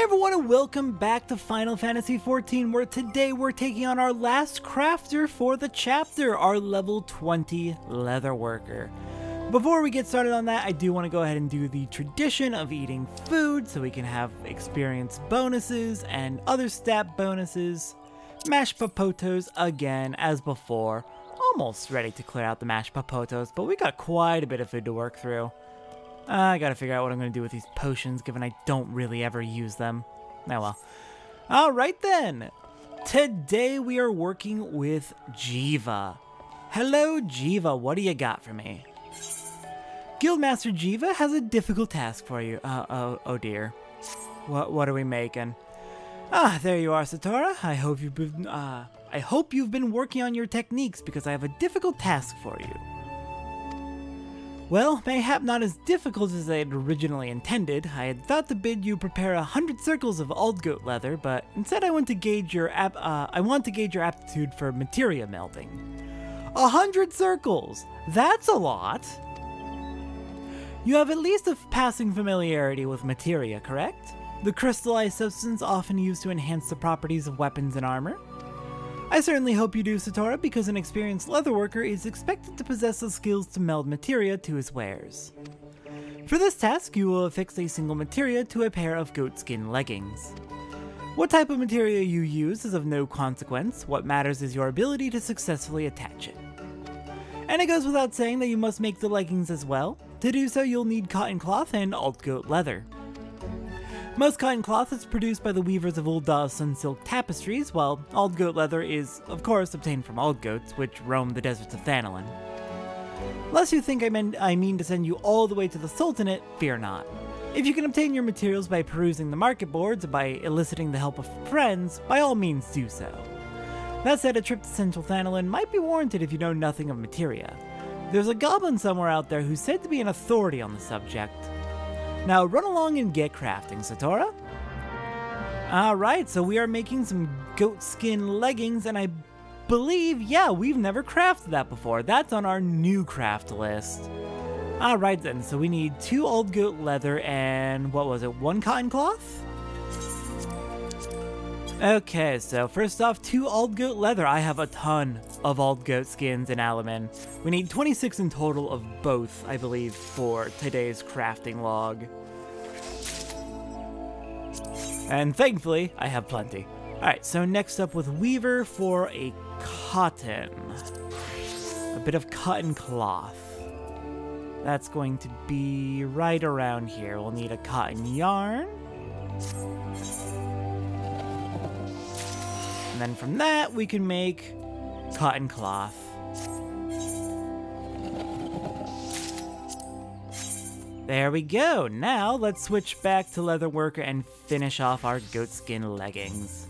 Hey everyone, and welcome back to Final Fantasy XIV, where today we're taking on our last crafter for the chapter, our level 20 leatherworker. Before we get started on that, I do want to go ahead and do the tradition of eating food so we can have experience bonuses and other stat bonuses. Mashed potatoes again, as before. Almost ready to clear out the mashed potatoes, but we got quite a bit of food to work through. I gotta figure out what I'm gonna do with these potions, given I don't really ever use them. Oh well. Alright then! Today we are working with Jiva. Hello Jiva, what do you got for me? Guildmaster Jiva has a difficult task for you. Oh dear. What are we making? There you are, Satora. I hope you've been working on your techniques, because I have a difficult task for you. Well, mayhap not as difficult as I had originally intended. I had thought to bid you prepare 100 circles of Aldgoat leather, but instead I want to gauge your aptitude for materia melting. 100 circles! That's a lot! You have at least a passing familiarity with materia, correct? The crystallized substance often used to enhance the properties of weapons and armor. I certainly hope you do, Satora, because an experienced leatherworker is expected to possess the skills to meld materia to his wares. For this task, you will affix a single materia to a pair of goatskin leggings. What type of materia you use is of no consequence. What matters is your ability to successfully attach it. And it goes without saying that you must make the leggings as well. To do so, you'll need cotton cloth and Aldgoat leather. Most cotton cloth is produced by the weavers of Ul'dah's Sunsilk tapestries, while Aldgoat leather is, of course, obtained from Aldgoats, which roam the deserts of Thanalan. Lest you think I mean to send you all the way to the Sultanate, fear not. If you can obtain your materials by perusing the market boards or by eliciting the help of friends, by all means do so. That said, a trip to Central Thanalan might be warranted if you know nothing of materia. There's a goblin somewhere out there who's said to be an authority on the subject. Now run along and get crafting, Satora. Alright, so we are making some goatskin leggings, and I believe, yeah, we've never crafted that before. That's on our new craft list. Alright then, so we need 2 Aldgoat leather and, what was it, 1 cotton cloth? Okay, so first off, 2 Aldgoat leather. I have a ton of Aldgoat skins and Alaman. We need 26 in total of both, I believe, for today's crafting log. And thankfully, I have plenty. Alright, so next up with Weaver for a cotton. A bit of cotton cloth. That's going to be right around here. We'll need a cotton yarn. And then from that, we can make cotton cloth. There we go. Now let's switch back to leatherworker and finish off our goatskin leggings.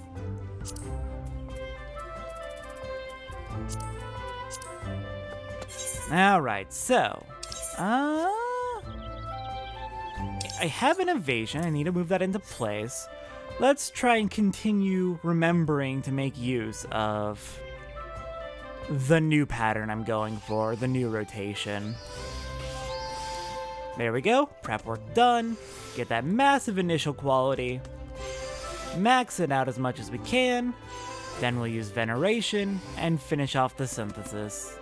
Alright, so I have an evasion. I need to move that into place. Let's try and continue remembering to make use of the new pattern I'm going for, the new rotation. There we go, prep work done. Get that massive initial quality. Max it out as much as we can. Then we'll use veneration and finish off the synthesis.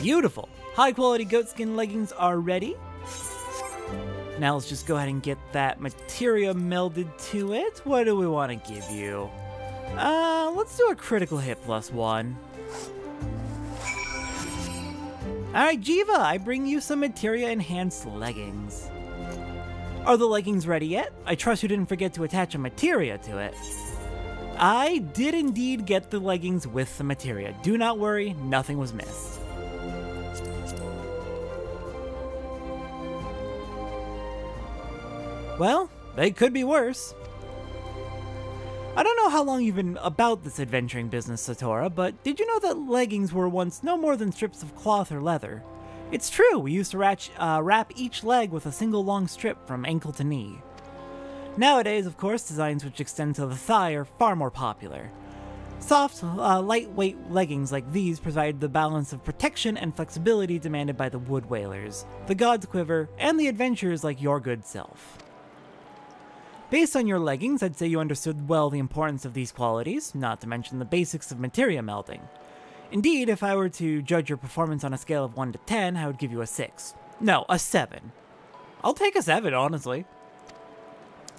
Beautiful! High quality goatskin leggings are ready. Now let's just go ahead and get that materia melded to it. What do we want to give you? Let's do a critical hit +1. Alright, Jiva, I bring you some materia enhanced leggings. Are the leggings ready yet? I trust you didn't forget to attach a materia to it. I did indeed get the leggings with the materia. Do not worry, nothing was missed. Well, they could be worse. I don't know how long you've been about this adventuring business, Satora, but did you know that leggings were once no more than strips of cloth or leather? It's true, we used to wrap each leg with a single long strip from ankle to knee. Nowadays, of course, designs which extend to the thigh are far more popular. Soft, lightweight leggings like these provide the balance of protection and flexibility demanded by the wood whalers, the god's quiver, and the adventurers like your good self. Based on your leggings, I'd say you understood well the importance of these qualities, not to mention the basics of materia melting. Indeed, if I were to judge your performance on a scale of 1 to 10, I would give you a 6. No, a 7. I'll take a 7, honestly.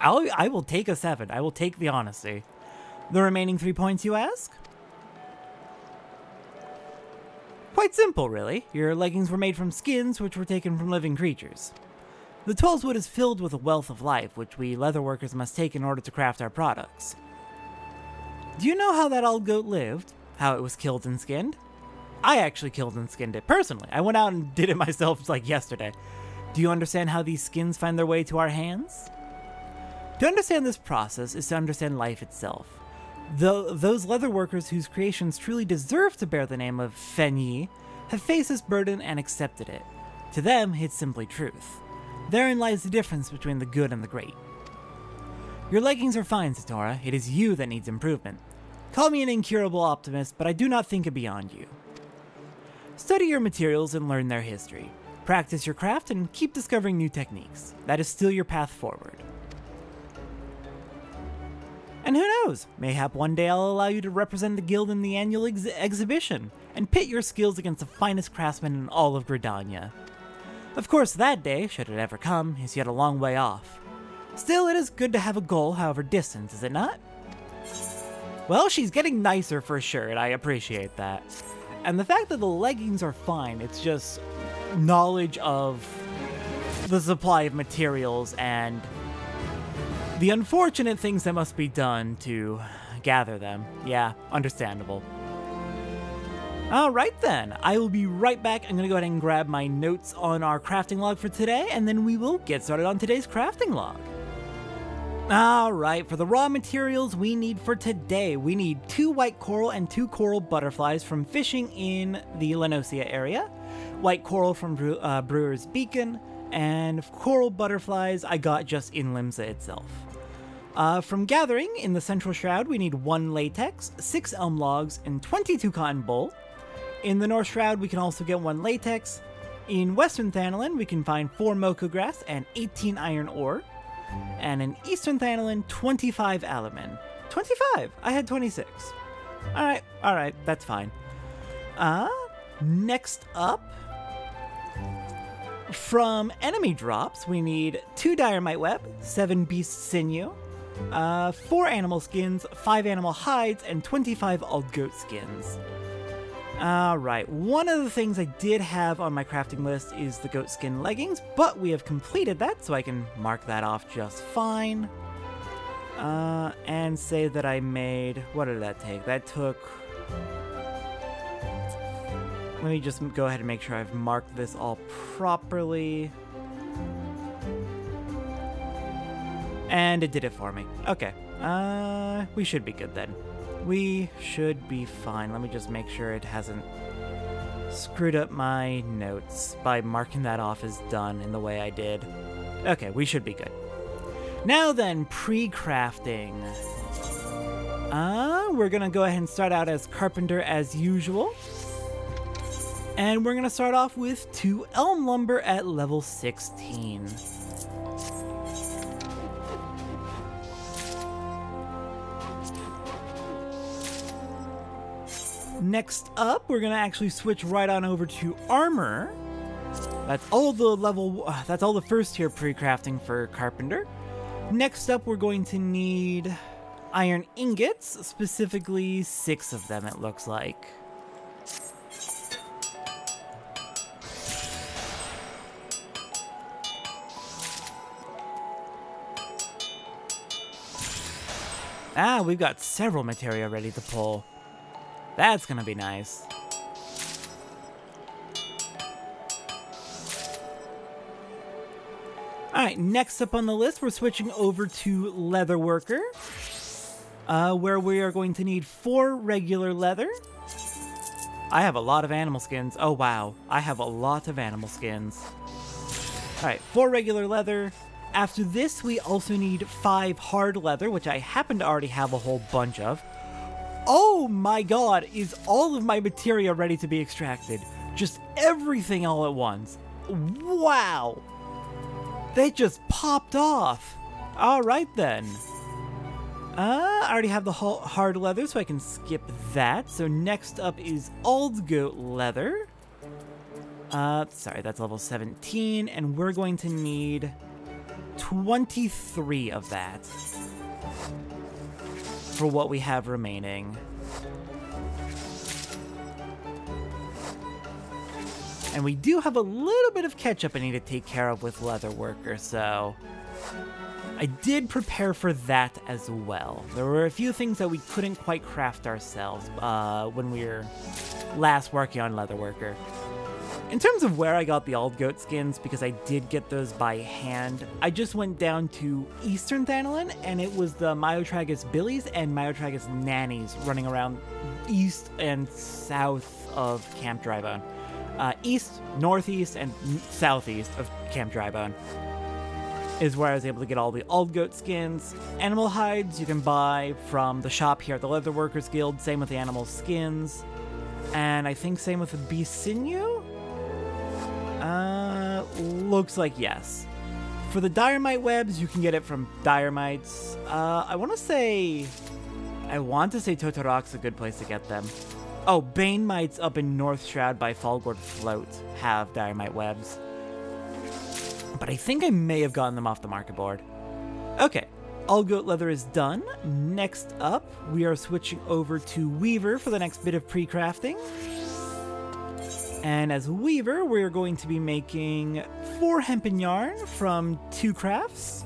I will take a 7. I will take the honesty. The remaining 3 points, you ask? Quite simple, really. Your leggings were made from skins, which were taken from living creatures. The Twelves Wood is filled with a wealth of life, which we leatherworkers must take in order to craft our products. Do you know how that Aldgoat lived? How it was killed and skinned? I actually killed and skinned it, personally. I went out and did it myself, like, yesterday. Do you understand how these skins find their way to our hands? To understand this process is to understand life itself. Those leatherworkers whose creations truly deserve to bear the name of Fenyi have faced this burden and accepted it. To them, it's simply truth. Therein lies the difference between the good and the great. Your leggings are fine, Satora. It is you that needs improvement. Call me an incurable optimist, but I do not think it beyond you. Study your materials and learn their history. Practice your craft and keep discovering new techniques. That is still your path forward. And who knows, mayhap one day I'll allow you to represent the guild in the annual exhibition, and pit your skills against the finest craftsmen in all of Gridania. Of course, that day, should it ever come, is yet a long way off. Still, it is good to have a goal, however distant, is it not? Well, she's getting nicer for sure, and I appreciate that. And the fact that the leggings are fine, it's just knowledge of the supply of materials and the unfortunate things that must be done to gather them. Yeah, understandable. Alright then, I will be right back. I'm gonna go ahead and grab my notes on our crafting log for today, and then we will get started on today's crafting log. Alright, for the raw materials we need for today, we need 2 white coral and 2 coral butterflies from fishing in the Lenosia area, white coral from Brewer's Beacon, and coral butterflies I got just in Limsa itself. From gathering in the Central Shroud, we need 1 latex, 6 elm logs, and 22 cotton boll. In the North Shroud, we can also get 1 latex. In Western Thanalin, we can find 4 mocha grass and 18 iron ore. And in Eastern Thanalin, 25 alaman. 25! I had 26. Alright, that's fine. Next up, from enemy drops, we need 2 Diorite Web, 7 Beast Sinew, 4 animal skins, 5 animal hides, and 25 Aldgoat skins. Alright, one of the things I did have on my crafting list is the goat skin leggings, but we have completed that, so I can mark that off just fine. And say that I made... what did that take? That took... let me just go ahead and make sure I've marked this all properly. And it did it for me. Okay. We should be good then. We should be fine. Let me just make sure it hasn't screwed up my notes by marking that off as done in the way I did. Okay, we should be good. Now then, pre-crafting. We're gonna go ahead and start out as carpenter as usual. And we're gonna start off with 2 elm lumber at level 16. Next up, we're gonna actually switch right on over to armor. That's all the first tier pre-crafting for carpenter. Next up, we're going to need iron ingots, specifically 6 of them, it looks like. We've got several materia ready to pull. That's gonna be nice. Alright, next up on the list, we're switching over to leatherworker, where we are going to need 4 regular leather. I have a lot of animal skins. Oh wow, I have a lot of animal skins. Alright, 4 regular leather. After this, we also need 5 hard leather, which I happen to already have a whole bunch of. Oh my god, is all of my materia ready to be extracted? Just everything all at once. Wow! They just popped off. Alright then. I already have the hard leather, so I can skip that. So next up is Aldgoat leather. Sorry, that's level 17, and we're going to need 23 of that for what we have remaining. And we do have a little bit of catch-up I need to take care of with leatherworker, so I did prepare for that as well. There were a few things that we couldn't quite craft ourselves when we were last working on leatherworker. In terms of where I got the Aldgoat skins, because I did get those by hand, I just went down to Eastern Thanalan, and it was the Myotragus Billies and Myotragus Nannies running around east and south of Camp Drybone. East, northeast, and southeast of Camp Drybone is where I was able to get all the Aldgoat skins. Animal hides you can buy from the shop here at the Leatherworkers Guild, same with the animal skins. And I think same with the beast sinew? Looks like yes. For the Diorite webs, you can get it from Diormites. I want to say Totorok's a good place to get them. Oh, Bane Mites up in North Shroud by Falgord Float have Diorite webs. But I think I may have gotten them off the market board. Okay, Aldgoat leather is done. Next up, we are switching over to Weaver for the next bit of pre-crafting. And as Weaver, we're going to be making 4 hempen yarn from 2 crafts.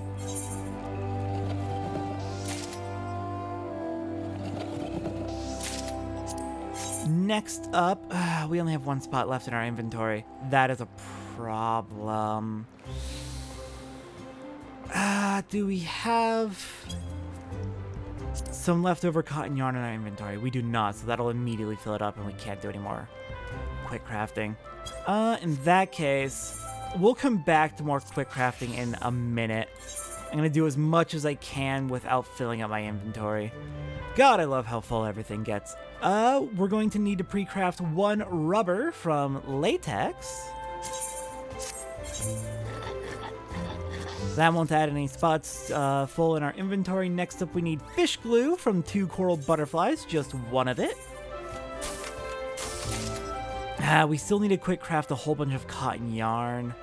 Next up, we only have 1 spot left in our inventory. That is a problem. Do we have some leftover cotton yarn in our inventory? We do not, so that'll immediately fill it up and we can't do any more quick crafting. In that case, we'll come back to more quick crafting in a minute. I'm gonna do as much as I can without filling up my inventory. God, I love how full everything gets. We're going to need to pre-craft 1 rubber from latex. That won't add any spots full in our inventory. Next up, we need fish glue from 2 coral butterflies, just 1 of it. We still need to quick craft a whole bunch of cotton yarn.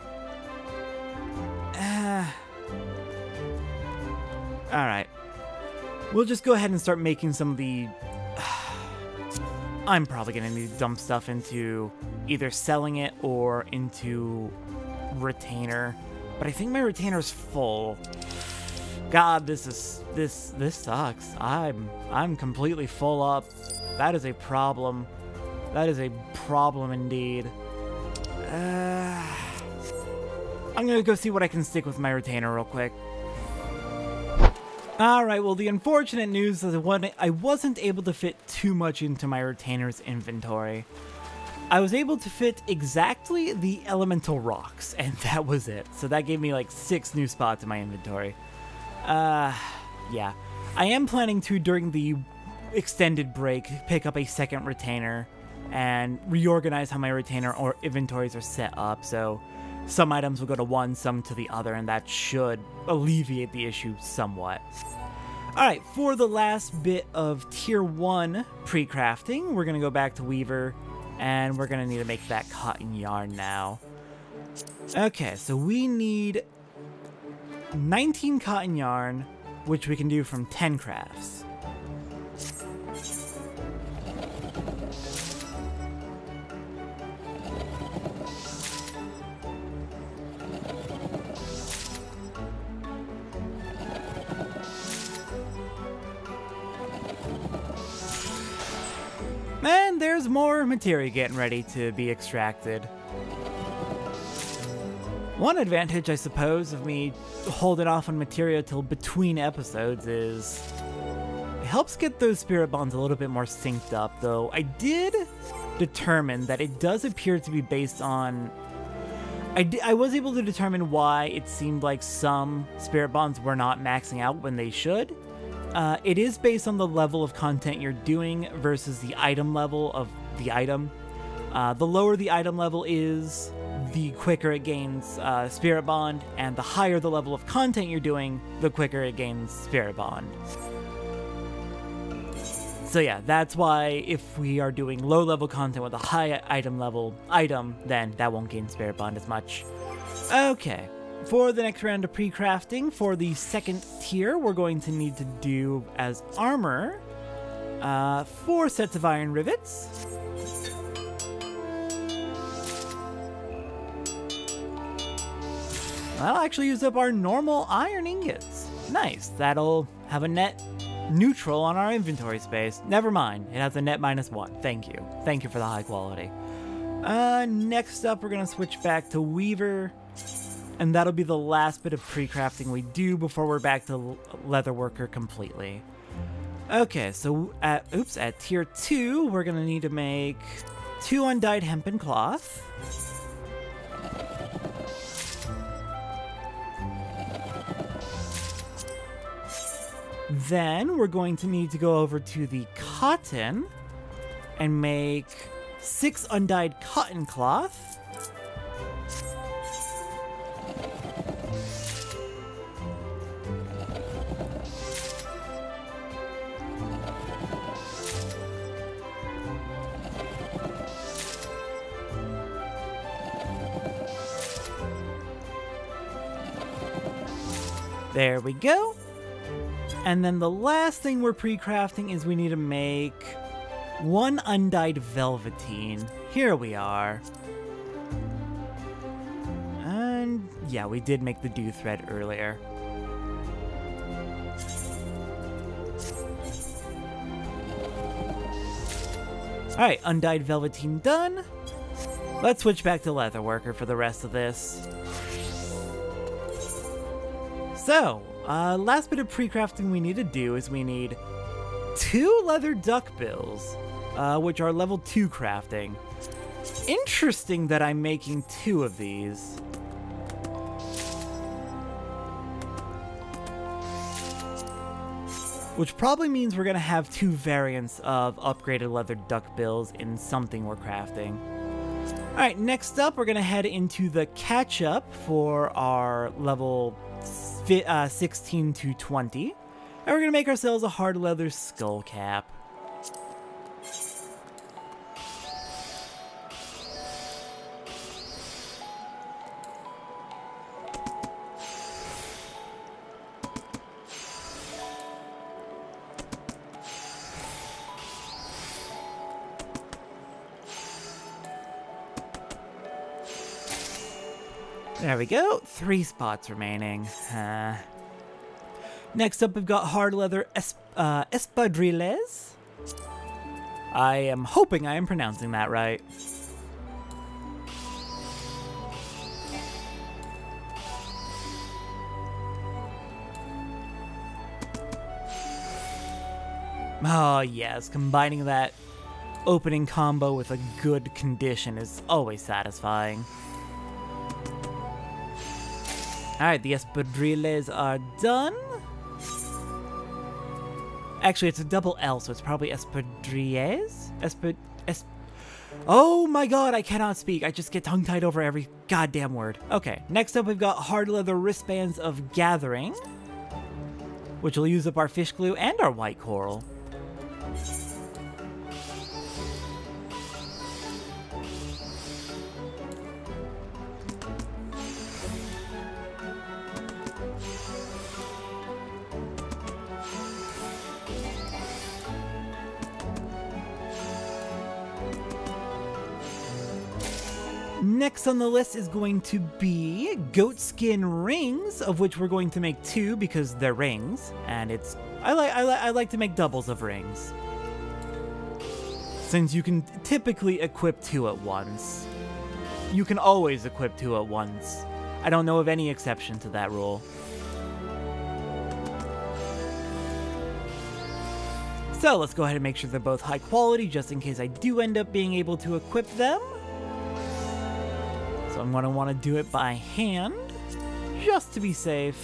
Alright. We'll just go ahead and start making some of the... I'm probably going to need to dump stuff into either selling it or into retainer. But I think my retainer's full. God, this sucks. I'm completely full up. That is a problem. That is a problem indeed. I'm gonna go see what I can stick with my retainer real quick. Alright, well the unfortunate news is I wasn't able to fit too much into my retainer's inventory. I was able to fit exactly the elemental rocks, and that was it. So that gave me like 6 new spots in my inventory. Yeah. I am planning to, during the extended break, pick up a second retainer and reorganize how my retainer or inventories are set up, so some items will go to one, some to the other, and that should alleviate the issue somewhat. Alright, for the last bit of Tier 1 pre-crafting, we're going to go back to Weaver, and we're going to need to make that cotton yarn now. Okay, so we need 19 cotton yarn, which we can do from 10 crafts. And there's more materia getting ready to be extracted. One advantage, I suppose, of me holding off on materia till between episodes is it helps get those spirit bonds a little bit more synced up, though I did determine that it does appear to be based on... I was able to determine why it seemed like some spirit bonds were not maxing out when they should. It is based on the level of content you're doing versus the item level of the item. The lower the item level is, the quicker it gains Spirit Bond, and the higher the level of content you're doing, the quicker it gains Spirit Bond. So yeah, that's why if we are doing low-level content with a high item level item, then that won't gain Spirit Bond as much. Okay, for the next round of pre-crafting, for the second tier, we're going to need to do as armor 4 sets of iron rivets. That'll actually use up our normal iron ingots. Nice, that'll have a net neutral on our inventory space. Never mind, it has a net -1. Thank you. Thank you for the high quality. Next up, we're gonna switch back to Weaver, and that'll be the last bit of pre-crafting we do before we're back to Leatherworker completely. Okay, so at tier 2, we're gonna need to make 2 undyed hempen cloth. Then we're going to need to go over to the cotton and make 6 undyed cotton cloth. There we go. And then the last thing we're pre-crafting is we need to make 1 undyed velveteen. Here we are. And yeah, we did make the dew thread earlier. Alright, undyed velveteen done. Let's switch back to Leatherworker for the rest of this. So, last bit of pre-crafting we need to do is we need 2 leather duckbills, which are level 2 crafting. Interesting that I'm making 2 of these. Which probably means we're gonna have 2 variants of upgraded leather duckbills in something we're crafting. Alright, next up we're gonna head into the catch-up for our level 16 to 20, and we're gonna make ourselves a hard leather skull cap. There we go, 3 spots remaining. Next up, we've got hard leather espadrilles. I am hoping I am pronouncing that right. Oh yes, combining that opening combo with a good condition is always satisfying. Alright, the espadrilles are done. Actually, it's a double L, so it's probably espadrilles? Oh my god, I cannot speak. I just get tongue-tied over every goddamn word. Okay, next up we've got hard leather wristbands of gathering, which will use up our fish glue and our white coral. Next on the list is going to be goatskin rings, of which we're going to make 2 because they're rings, and I like to make doubles of rings, since you can typically equip 2 at once. You can always equip 2 at once. I don't know of any exception to that rule. So let's go ahead and make sure they're both high quality, just in case I do end up being able to equip them. So I'm going to want to do it by hand, just to be safe.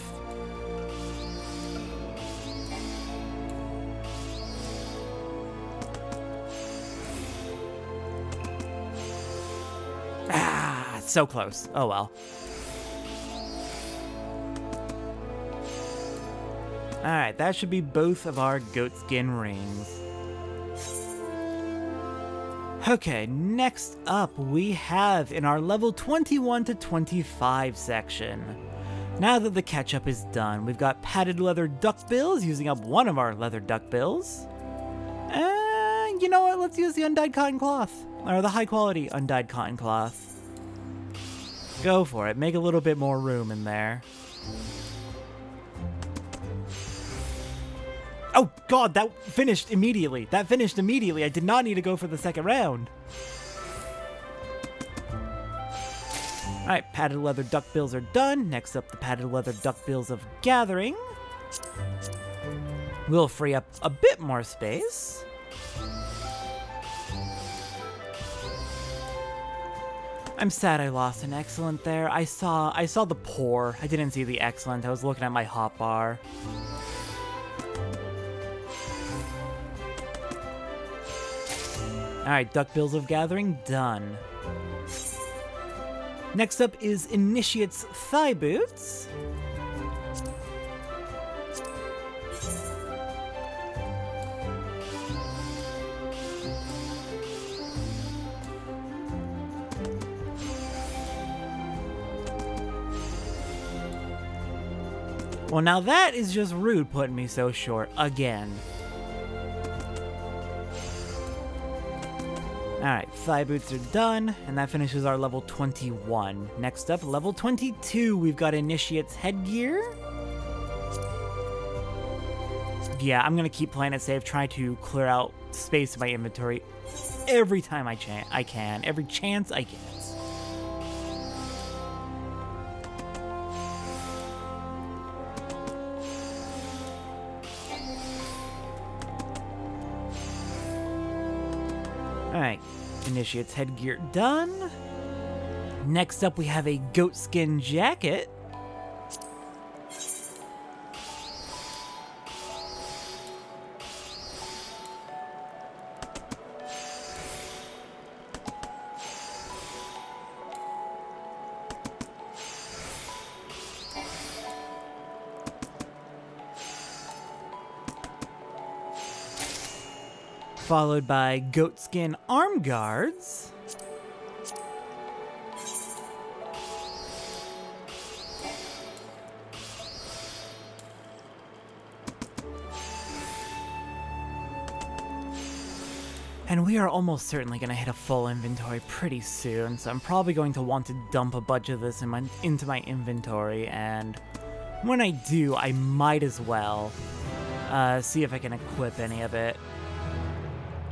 So close. Oh well. Alright, that should be both of our goatskin rings. Okay, next up we have in our level 21 to 25 section. Now that the catch-up is done, we've got padded leather duckbills, using up one of our leather duckbills. And you know what, let's use the undyed cotton cloth. Or the high-quality undyed cotton cloth. Go for it, make a little bit more room in there. Oh god, that finished immediately. That finished immediately. I did not need to go for the second round. Alright, padded leather duckbills are done. Next up, the padded leather duckbills of gathering. We'll free up a bit more space. I'm sad I lost an excellent there. I saw the poor. I didn't see the excellent. I was looking at my hotbar. Alright, duckbills of gathering, done. Next up is Initiate's thigh boots. Well, now that is just rude putting me so short again. Alright, thigh boots are done, and that finishes our level 21. Next up, level 22, we've got Initiate's headgear. Yeah, I'm gonna keep playing it safe, try to clear out space in my inventory every time I can, every chance I get. Alright, Initiate's headgear done. Next up we have a goatskin jacket. Followed by goatskin arm guards. And we are almost certainly going to hit a full inventory pretty soon, so I'm probably going to want to dump a bunch of this into my inventory, and when I do, I might as well see if I can equip any of it.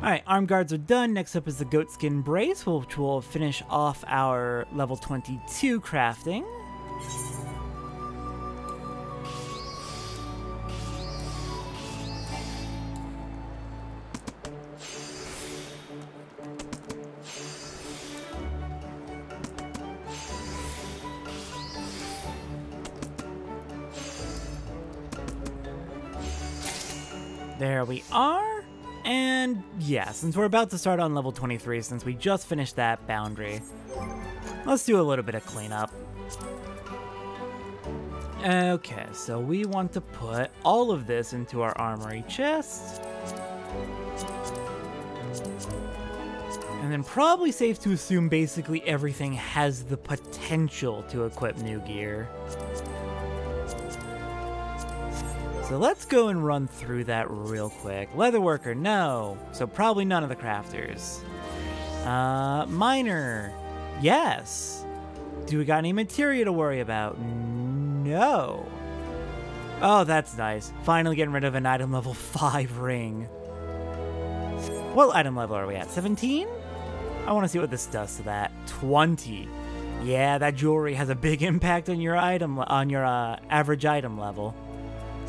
Alright, arm guards are done. Next up is the goatskin brace, which will finish off our level 22 crafting. There we are. And yeah, since we're about to start on level 23, since we just finished that boundary, let's do a little bit of cleanup. Okay, so we want to put all of this into our armory chest. And then probably safe to assume basically everything has the potential to equip new gear. So let's go and run through that real quick. Leatherworker, no. So probably none of the crafters. Miner, yes. Do we got any materia to worry about? No. Oh, that's nice. Finally getting rid of an item level 5 ring. What item level are we at? 17? I want to see what this does to that. 20. Yeah, that jewelry has a big impact on your average item level.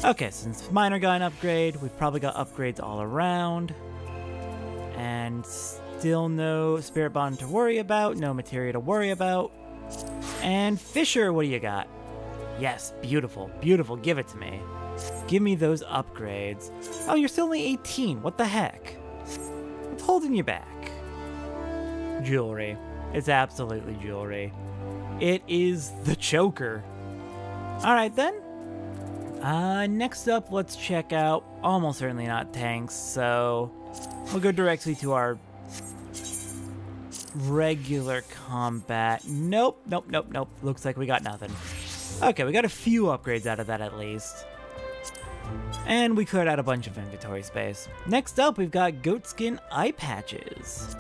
Okay, since miner got an upgrade, we've probably got upgrades all around. And still no spirit bond to worry about, no materia to worry about. And Fisher, what do you got? Yes, beautiful, beautiful, give it to me. Give me those upgrades. Oh, you're still only 18, what the heck? What's holding you back? Jewelry. It's absolutely jewelry. It is the choker. Alright then. Next up, let's check out, almost certainly not tanks, so we'll go directly to our regular combat. Nope. Looks like we got nothing. Okay, we got a few upgrades out of that at least. And we cleared out a bunch of inventory space. Next up, we've got goatskin eye patches.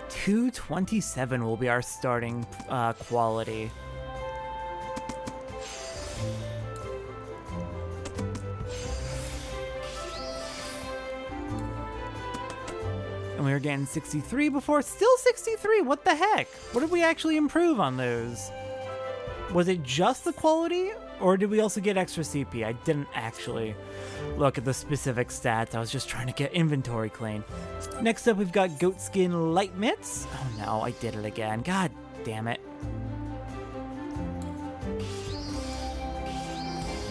$227 will be our starting quality. And we were getting 63 before. Still 63, what the heck? What did we actually improve on those? Was it just the quality? Or did we also get extra CP? I didn't actually look at the specific stats. I was just trying to get inventory clean. Next up, we've got goatskin light mitts. Oh no, I did it again. God damn it.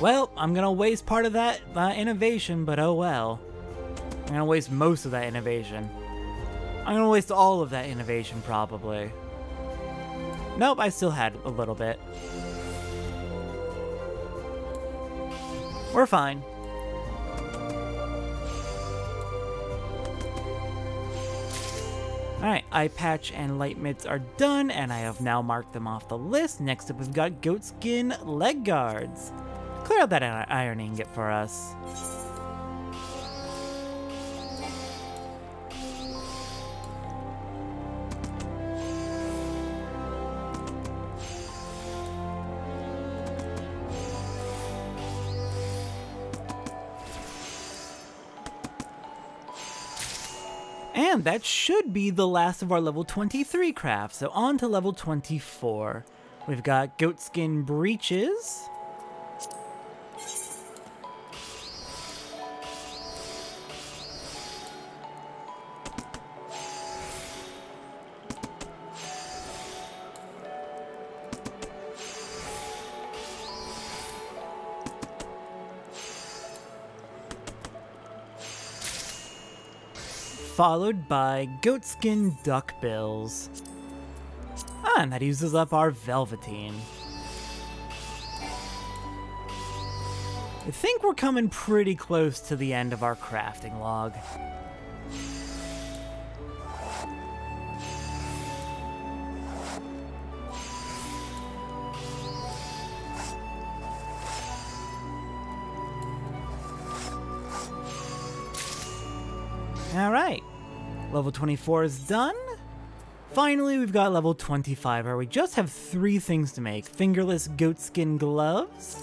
Well, I'm gonna waste part of that innovation, but oh well. I'm gonna waste most of that innovation. I'm gonna waste all of that innovation, probably. Nope, I still had a little bit. We're fine. Alright, eye patch and light mitts are done, and I have now marked them off the list. Next up, we've got goatskin leg guards. Clear out that iron ingot for us. And that should be the last of our level 23 crafts, so on to level 24. We've got goatskin breeches. Followed by goatskin duckbills. And that uses up our velveteen. I think we're coming pretty close to the end of our crafting log. Alright, level 24 is done. Finally, we've got level 25, where we just have 3 things to make. Fingerless goatskin gloves.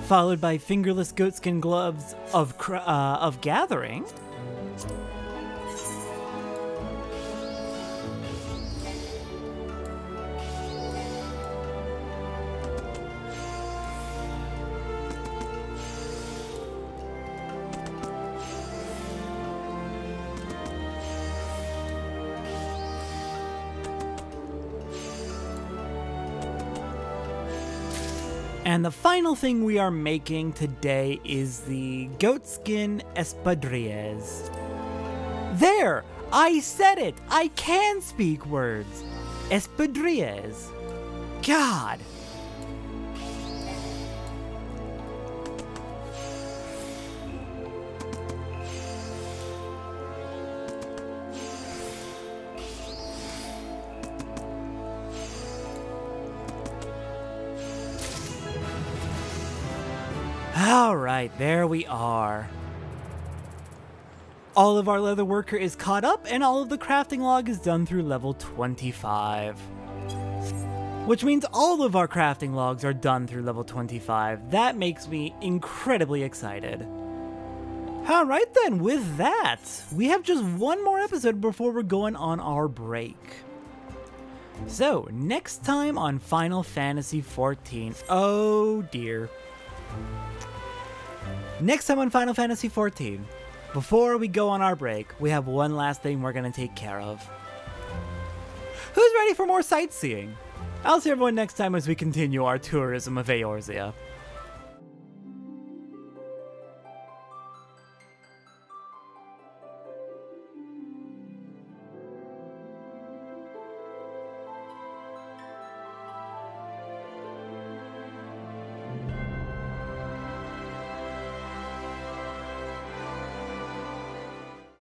Followed by fingerless goatskin gloves of gathering. And the final thing we are making today is the goatskin espadrilles. There! I said it! I can speak words! Espadrilles. God! Alright, there we are. All of our leatherworker is caught up, and all of the crafting log is done through level 25. Which means all of our crafting logs are done through level 25. That makes me incredibly excited. Alright then, with that, we have just one more episode before we're going on our break. So, next time on Final Fantasy XIV, oh dear. Next time on Final Fantasy XIV, before we go on our break, we have one last thing we're going to take care of. Who's ready for more sightseeing? I'll see everyone next time as we continue our tourism of Eorzea.